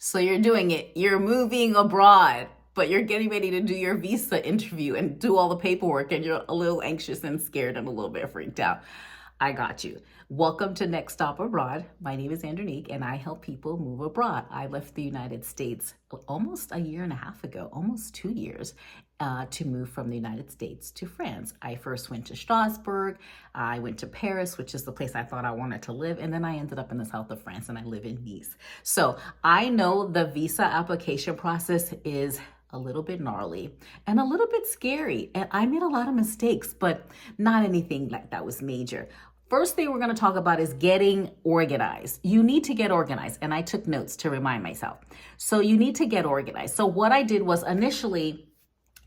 So you're doing it. You're moving abroad, but you're getting ready to do your visa interview and do all the paperwork, and you're a little anxious and scared and a little bit freaked out. I got you. Welcome to Next Stop Abroad. My name is Andronique, and I help people move abroad. I left the United States almost a year and a half ago, almost 2 years, to move from the United States to France. I first went to Strasbourg. I went to Paris, which is the place I thought I wanted to live. And then I ended up in the south of France, and I live in Nice. So I know the visa application process is a little bit gnarly and a little bit scary. And I made a lot of mistakes, but not anything like that was major. First thing we're going to talk about is getting organized. You need to get organized. And I took notes to remind myself. So you need to get organized. So what I did was initially,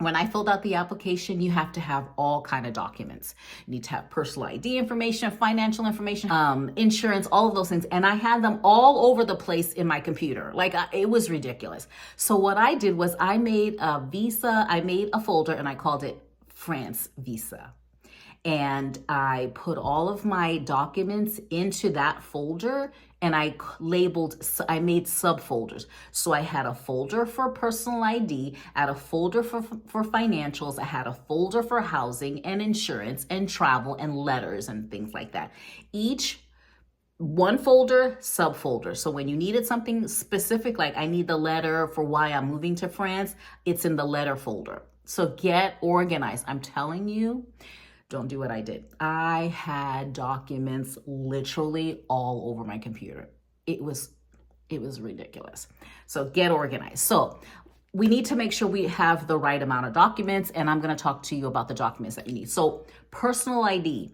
when I filled out the application, you have to have all kind of documents. You need to have personal ID information, financial information, insurance, all of those things. And I had them all over the place in my computer. It was ridiculous. So what I did was I made a folder and I called it France Visa. And I put all of my documents into that folder, and I made subfolders. So I had a folder for personal ID, I had a folder for financials, I had a folder for housing and insurance and travel and letters and things like that. Each one folder, subfolder. So when you needed something specific, like I need the letter for why I'm moving to France, it's in the letter folder. So get organized. I'm telling you, don't do what I did. I had documents literally all over my computer. It was ridiculous. So get organized. So we need to make sure we have the right amount of documents, and I'm going to talk to you about the documents that you need. So personal ID.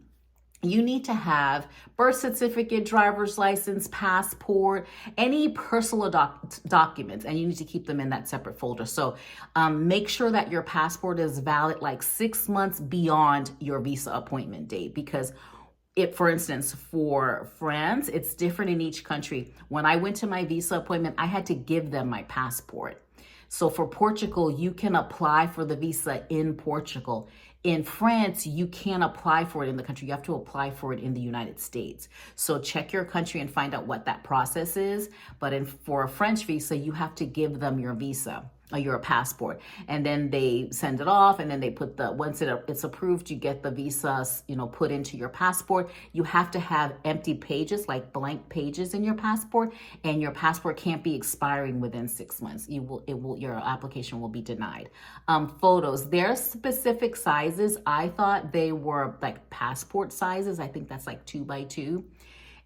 You need to have birth certificate, driver's license, passport, any personal documents, and you need to keep them in that separate folder. So make sure that your passport is valid like 6 months beyond your visa appointment date, because for instance, for France, it's different in each country. When I went to my visa appointment, I had to give them my passport. So for Portugal, you can apply for the visa in Portugal. In France, you can't apply for it in the country. You have to apply for it in the United States. So check your country and find out what that process is. But for a French visa, you have to give them your visa or your passport, and then they send it off, and then they put once it's approved, you get the visa, put into your passport. You have to have empty pages, like blank pages in your passport, and your passport can't be expiring within 6 months. Your application will be denied. Photos, there are specific sizes. I thought they were like passport sizes. I think that's like 2x2.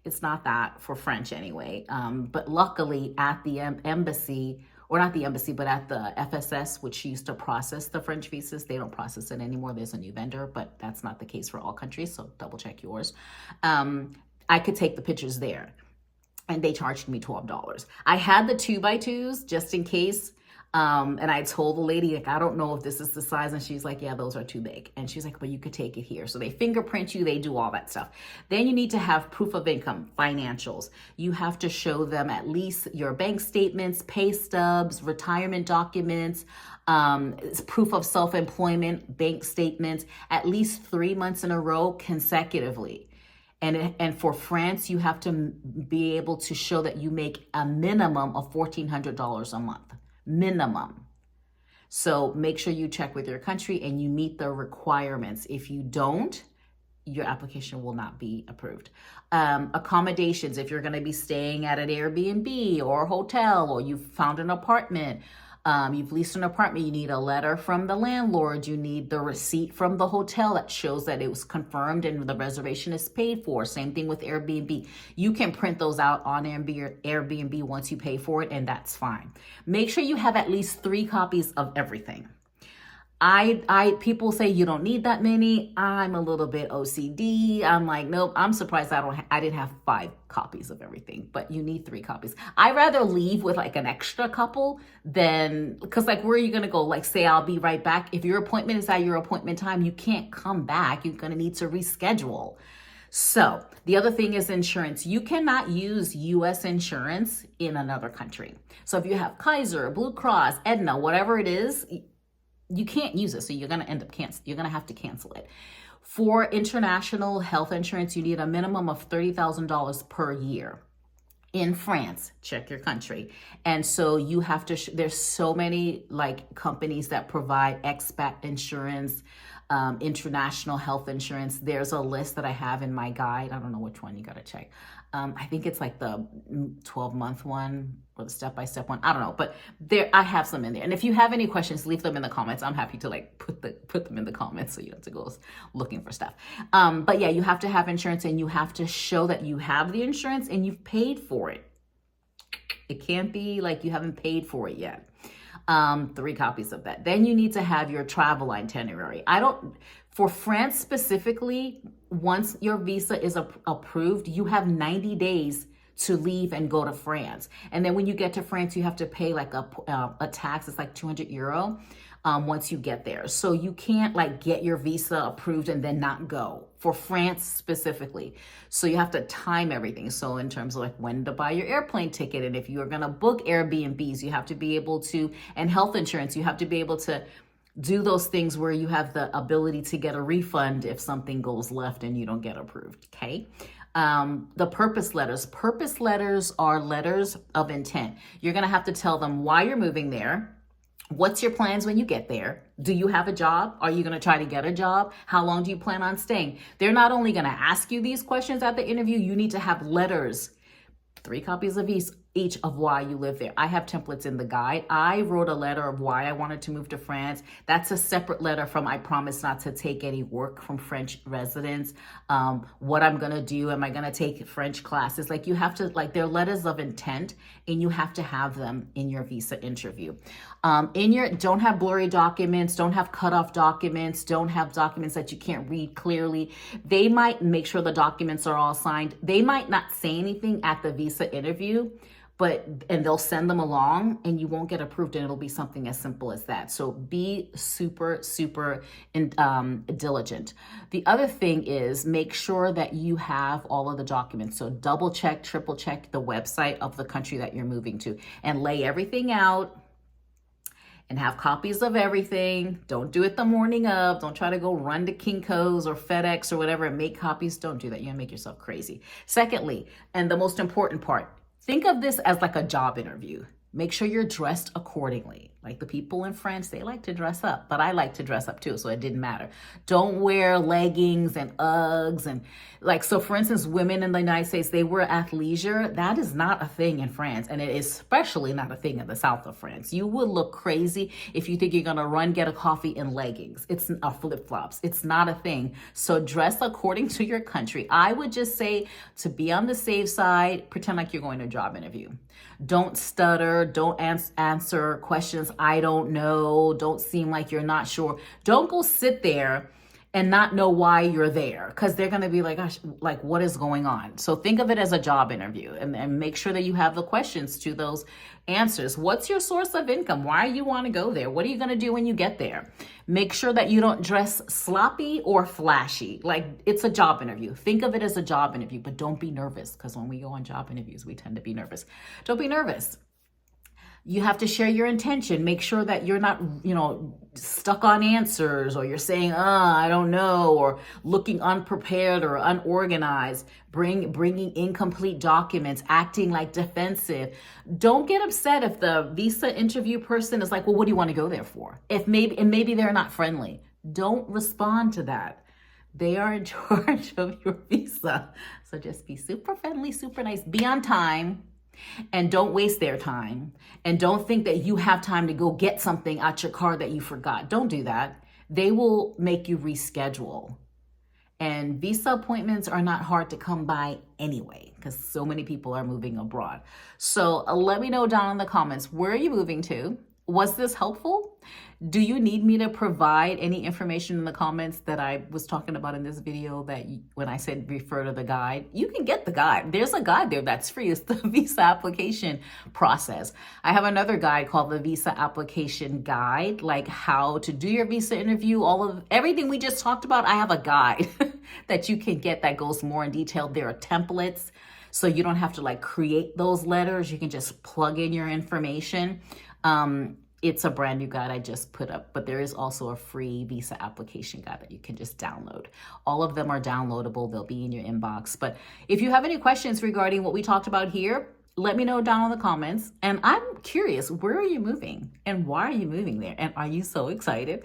It's not that for French anyway. But luckily at the embassy, or not the embassy, but at the FSS, which used to process the French visas. They don't process it anymore. There's a new vendor, but that's not the case for all countries, so double check yours. I could take the pictures there, and they charged me $12. I had the 2x2s just in case, and I told the lady, I don't know if this is the size, and she's like, yeah, those are too big. And she's like, but you could take it here. So they fingerprint you, they do all that stuff. Then you need to have proof of income, financials. You have to show them at least your bank statements, pay stubs, retirement documents, proof of self-employment, bank statements, at least 3 months in a row consecutively. And for France, you have to be able to show that you make a minimum of $1,400 a month. Minimum. So make sure you check with your country and you meet the requirements. If you don't, your application will not be approved. Accommodations, if you're going to be staying at an Airbnb or a hotel, or you've found an apartment, you've leased an apartment, you need a letter from the landlord, you need the receipt from the hotel that shows that it was confirmed and the reservation is paid for. Same thing with Airbnb. You can print those out on Airbnb once you pay for it, and that's fine. Make sure you have at least 3 copies of everything. People say you don't need that many. I'm a little bit OCD. I'm like, nope. I'm surprised I didn't have 5 copies of everything, but you need 3 copies. I rather leave with like an extra couple because like, where are you going to go? Like, say I'll be right back. If your appointment is at your appointment time, you can't come back. You're going to need to reschedule. So the other thing is insurance. You cannot use U.S. insurance in another country. So if you have Kaiser, Blue Cross, Aetna, whatever it is, you can't use it. So you're going to have to cancel it. For international health insurance, you need a minimum of $30,000 per year. in France, check your country. And so you have to, there's so many like companies that provide expat insurance, international health insurance. There's a list that I have in my guide. I don't know which one, you got to check. I think it's like the 12-month one or the step-by-step one. I don't know, but there I have some in there. And if you have any questions, leave them in the comments. I'm happy to like put them in the comments so you don't have to go looking for stuff. But yeah, you have to have insurance, and you have to show that you have the insurance and you've paid for it. It can't be like you haven't paid for it yet. 3 copies of that. Then you need to have your travel itinerary. For France specifically, once your visa is approved, you have 90 days to leave and go to France. And then when you get to France, you have to pay like a tax. It's like 200 euro once you get there. So you can't like get your visa approved and then not go for France specifically. So you have to time everything. So in terms of like when to buy your airplane ticket, and if you're going to book Airbnbs, you have to be able to, and health insurance, you have to be able to do those things where you have the ability to get a refund if something goes left and you don't get approved. Okay. The purpose letters. Purpose letters are letters of intent. You're going to have to tell them why you're moving there. What's your plans when you get there? Do you have a job? Are you going to try to get a job? How long do you plan on staying? They're not only going to ask you these questions at the interview, you need to have letters, 3 copies of each of why you live there. I have templates in the guide. I wrote a letter of why I wanted to move to France. That's a separate letter from I promise not to take any work from French residents. What I'm going to do, am I going to take French classes? Like you have to, like they're letters of intent, and you have to have them in your visa interview. Don't have blurry documents, don't have cutoff documents, don't have documents that you can't read clearly. They might make sure the documents are all signed. They might not say anything at the visa interview, and they'll send them along and you won't get approved, and it'll be something as simple as that. So be super, super diligent. The other thing is make sure that you have all of the documents. So double check, triple check the website of the country that you're moving to and lay everything out and have copies of everything. Don't do it the morning of. Don't try to go run to Kinko's or FedEx or whatever and make copies. Don't do that. You're gonna make yourself crazy. Secondly, and the most important part, think of this as like a job interview. Make sure you're dressed accordingly. Like the people in France, they like to dress up, but I like to dress up too, so it didn't matter. Don't wear leggings and Uggs and like, so for instance, women in the United States, they wear athleisure. That is not a thing in France, and it is especially not a thing in the south of France. You would look crazy if you think you're gonna get a coffee in leggings. It's flip-flops. It's not a thing. So dress according to your country. I would just say, to be on the safe side, pretend like you're going to a job interview. Don't stutter. Don't answer questions I don't know. Don't seem like you're not sure. Don't go sit there and not know why you're there, because they're going to be like, gosh, like what is going on? So think of it as a job interview, and make sure that you have the questions to those answers. What's your source of income? Why you want to go there? What are you going to do when you get there? Make sure that you don't dress sloppy or flashy. Like it's a job interview. Think of it as a job interview, but don't be nervous, because when we go on job interviews, we tend to be nervous. Don't be nervous. You have to share your intention. Make sure that you're not, stuck on answers, or you're saying, I don't know, or looking unprepared or unorganized, bringing incomplete documents, acting like defensive. Don't get upset if the visa interview person is like, well, what do you want to go there for? Maybe they're not friendly. Don't respond to that. They are in charge of your visa. So just be super friendly, super nice, be on time. And don't waste their time. And don't think that you have time to go get something out your car that you forgot. Don't do that. They will make you reschedule. And visa appointments are not hard to come by anyway, because so many people are moving abroad. So let me know down in the comments, where are you moving to? Was this helpful? Do you need me to provide any information in the comments that I was talking about in this video, that when I said refer to the guide? You can get the guide. There's a guide there that's free. It's the visa application process. I have another guide called the Visa Application Guide, like how to do your visa interview, everything we just talked about. I have a guide that you can get that goes more in detail. There are templates, so you don't have to like create those letters. You can just plug in your information. It's a brand new guide I just put up, but there is also a free visa application guide that you can just download. All of them are downloadable. They'll be in your inbox. But if you have any questions regarding what we talked about here, let me know down in the comments. And I'm curious, where are you moving and why are you moving there? And are you so excited?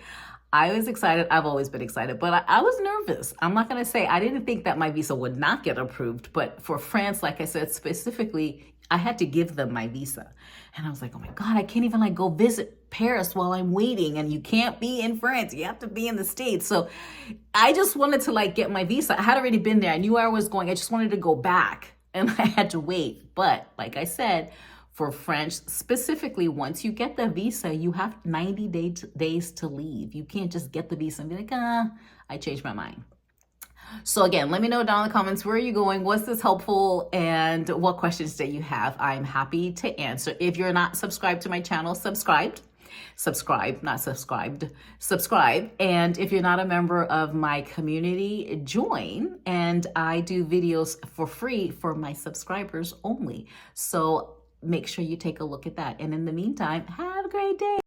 I was excited. I've always been excited, but I was nervous. I'm not going to say I didn't think that my visa would not get approved, but for France, like I said, specifically, I had to give them my visa. And I was like, oh my God, I can't even like go visit Paris while I'm waiting. And you can't be in France. You have to be in the States. So I just wanted to like get my visa. I had already been there. I knew where I was going. I just wanted to go back and I had to wait. But like I said, for French, specifically, once you get the visa, you have 90 days to leave. You can't just get the visa and be like, I changed my mind. So again, let me know down in the comments, where are you going? Was this helpful? And what questions do you have? I'm happy to answer. If you're not subscribed to my channel, subscribe. And if you're not a member of my community, join. And I do videos for free for my subscribers only. So make sure you take a look at that. And in the meantime, have a great day.